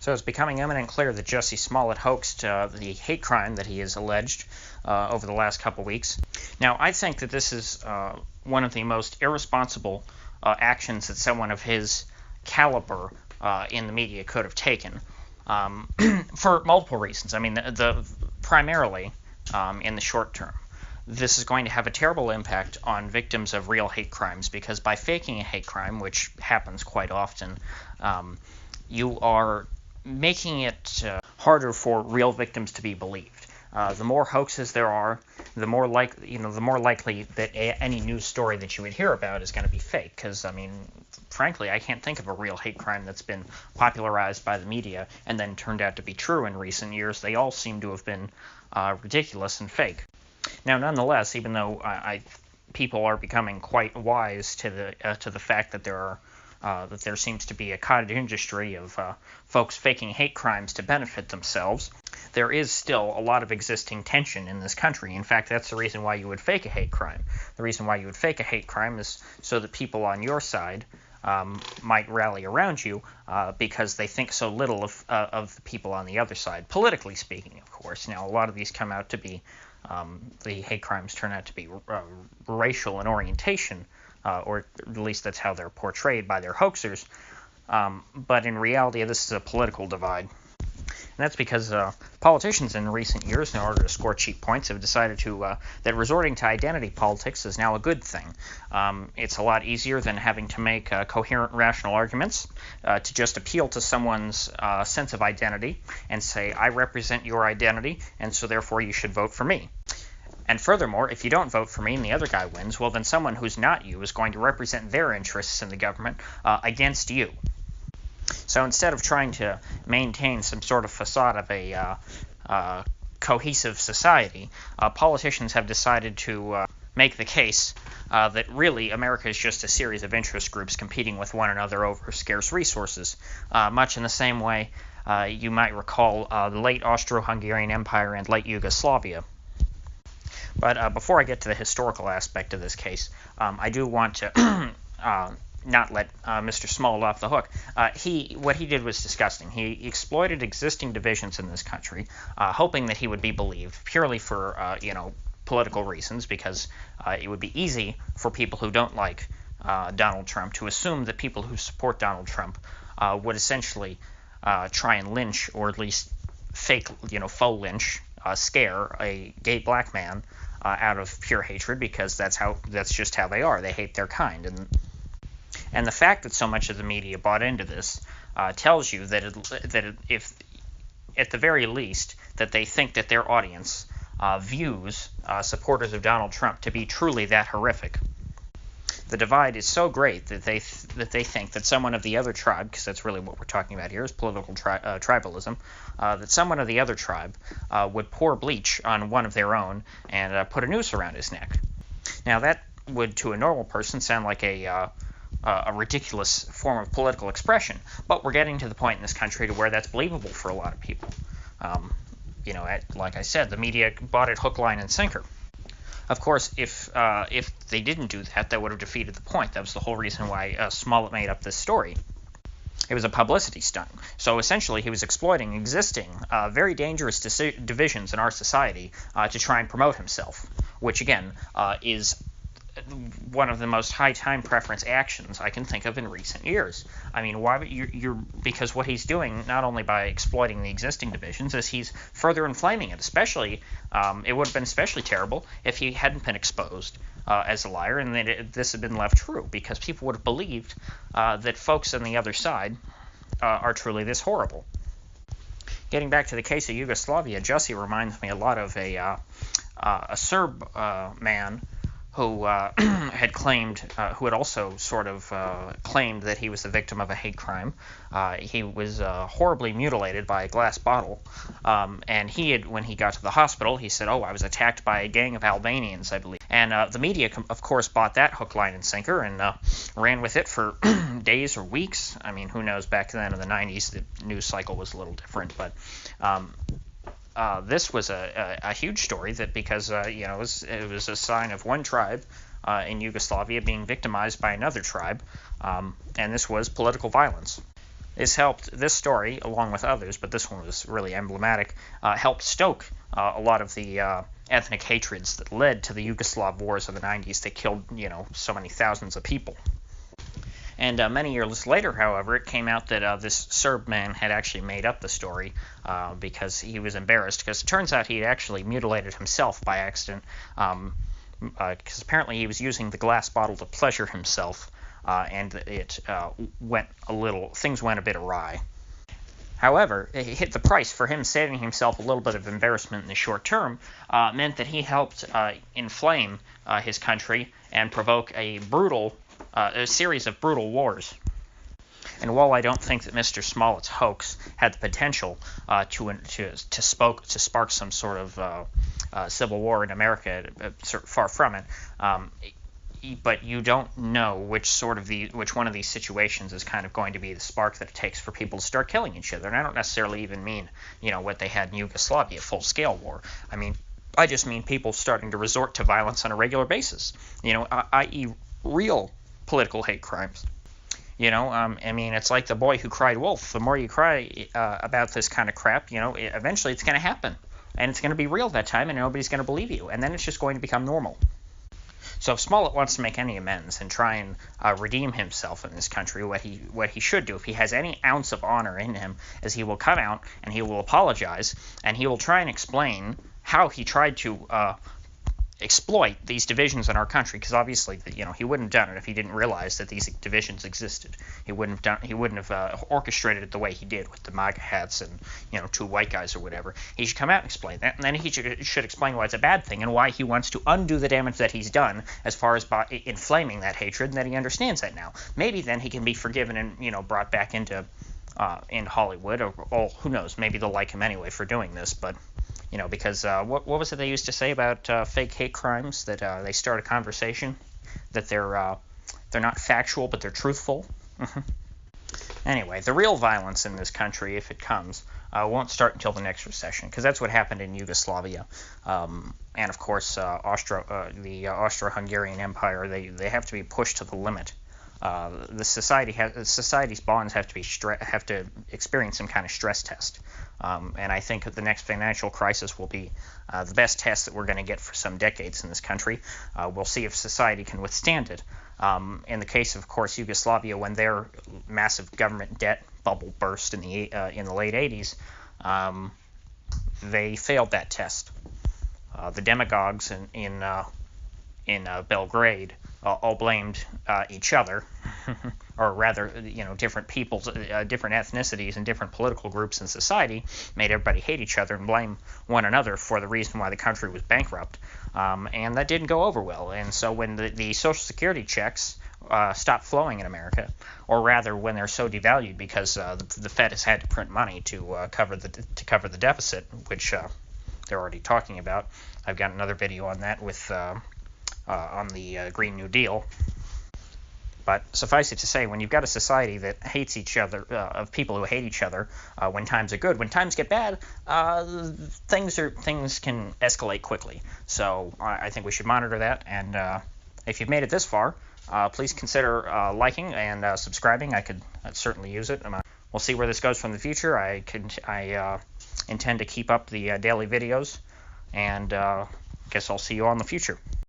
So it's becoming eminent clear that Jussie Smollet hoaxed the hate crime that he has alleged over the last couple weeks. Now, I think that this is one of the most irresponsible actions that someone of his caliber in the media could have taken, for multiple reasons. I mean, primarily in the short term. This is going to have a terrible impact on victims of real hate crimes, because by faking a hate crime, which happens quite often, you are making it harder for real victims to be believed. The more hoaxes there are, the more likely that any news story that you would hear about is going to be fake. Because, I mean, frankly, I can't think of a real hate crime that's been popularized by the media and then turned out to be true in recent years. They all seem to have been ridiculous and fake. Now, nonetheless, even though people are becoming quite wise to the fact that there seems to be a cottage industry of folks faking hate crimes to benefit themselves, there is still a lot of existing tension in this country. In fact, that's the reason why you would fake a hate crime. The reason why you would fake a hate crime is so that people on your side might rally around you because they think so little of the people on the other side, politically speaking, of course. Now, a lot of these come out to be, the hate crimes turn out to be racial in orientation, or at least that's how they're portrayed by their hoaxers. But in reality, this is a political divide. And that's because politicians in recent years, in order to score cheap points, have decided that resorting to identity politics is now a good thing. It's a lot easier than having to make coherent, rational arguments to just appeal to someone's sense of identity and say, I represent your identity, and so therefore you should vote for me. And furthermore, if you don't vote for me and the other guy wins, well, then someone who's not you is going to represent their interests in the government against you. So instead of trying to maintain some sort of facade of a cohesive society, politicians have decided to make the case that really America is just a series of interest groups competing with one another over scarce resources, much in the same way you might recall the late Austro-Hungarian Empire and late Yugoslavia. But before I get to the historical aspect of this case, I do want to not let Mr. Smollet off the hook. What he did was disgusting. He exploited existing divisions in this country, hoping that he would be believed purely for political reasons, because it would be easy for people who don't like Donald Trump to assume that people who support Donald Trump would essentially try and lynch, or at least fake, faux lynch, scare a gay black man out of pure hatred, because that's just how they are. They hate their kind. And the fact that so much of the media bought into this tells you that if, at the very least, that they think that their audience views supporters of Donald Trump to be truly that horrific. The divide is so great that they think that someone of the other tribe, because that's really what we're talking about here, is political tribalism, that someone of the other tribe would pour bleach on one of their own and put a noose around his neck. Now, that would, to a normal person, sound like a ridiculous form of political expression, but we're getting to the point in this country to where that's believable for a lot of people. Like I said, the media bought it hook, line, and sinker. Of course, if they didn't do that, that would have defeated the point. That was the whole reason why Smollett made up this story. It was a publicity stunt. So essentially, he was exploiting existing, very dangerous divisions in our society to try and promote himself, which again is one of the most high time preference actions I can think of in recent years. I mean, why? Because what he's doing, not only by exploiting the existing divisions, is he's further inflaming it. Especially, it would have been especially terrible if he hadn't been exposed as a liar, and that this had been left true, because people would have believed that folks on the other side are truly this horrible. Getting back to the case of Yugoslavia, Jussie reminds me a lot of a Serb man who had also sort of claimed that he was the victim of a hate crime. He was horribly mutilated by a glass bottle, and when he got to the hospital, he said, I was attacked by a gang of Albanians, I believe. And the media, of course, bought that hook, line, and sinker and ran with it for days or weeks. I mean, who knows, back then in the 90s, the news cycle was a little different, but this was a huge story because it was a sign of one tribe in Yugoslavia being victimized by another tribe, and this was political violence. This story, along with others, but this one was really emblematic, helped stoke a lot of the ethnic hatreds that led to the Yugoslav wars of the 90s. They killed, so many thousands of people. And many years later, however, it came out that this Serb man had actually made up the story because he was embarrassed, because it turns out he had actually mutilated himself by accident, because apparently he was using the glass bottle to pleasure himself, and things went a bit awry. However, the price for him saving himself a little bit of embarrassment in the short term meant that he helped inflame his country and provoke a series of brutal wars. And while I don't think that Mr. Smollett's hoax had the potential to spark some sort of civil war in America, far from it, but you don't know which one of these situations is kind of going to be the spark that it takes for people to start killing each other. And I don't necessarily even mean, what they had in Yugoslavia, full-scale war. I just mean people starting to resort to violence on a regular basis, i.e. real political hate crimes. It's like the boy who cried wolf. The more you cry about this kind of crap, eventually it's going to happen. And it's going to be real that time, and nobody's going to believe you. And then it's just going to become normal. So if Smollett wants to make any amends and try and redeem himself in this country, what he should do, if he has any ounce of honor in him, is he will come out and he will apologize, and he will try and explain how he tried to exploit these divisions in our country, because obviously, he wouldn't have done it if he didn't realize that these divisions existed. He wouldn't have orchestrated it the way he did with the MAGA hats and two white guys or whatever. He should come out and explain that, and then he should explain why it's a bad thing and why he wants to undo the damage that he's done as far as by inflaming that hatred, and that he understands that now. Maybe then he can be forgiven and brought back into Hollywood, or who knows? Maybe they'll like him anyway for doing this, but. Because what was it they used to say about fake hate crimes? That they start a conversation, that they're not factual, but they're truthful. Anyway, the real violence in this country, if it comes, won't start until the next recession, because that's what happened in Yugoslavia. And of course, the Austro-Hungarian Empire, they have to be pushed to the limit. Society's bonds have to experience some kind of stress test. And I think that the next financial crisis will be the best test that we're going to get for some decades in this country. We'll see if society can withstand it. In the case of course, Yugoslavia, when their massive government debt bubble burst in the late 80s, they failed that test. The demagogues in Belgrade all blamed each other, or rather, different peoples, different ethnicities, and different political groups in society made everybody hate each other and blame one another for the reason why the country was bankrupt, and that didn't go over well. And so when the Social Security checks stopped flowing in America, or rather when they're so devalued because the Fed has had to print money to cover the deficit, which they're already talking about. I've got another video on that with. On the Green New Deal. But suffice it to say, when you've got a society that hates each other, of people who hate each other when times are good, when times get bad, things can escalate quickly. So I think we should monitor that. And if you've made it this far, please consider liking and subscribing. I'd certainly use it. We'll see where this goes from the future. I intend to keep up the daily videos, and guess I'll see you all in the future.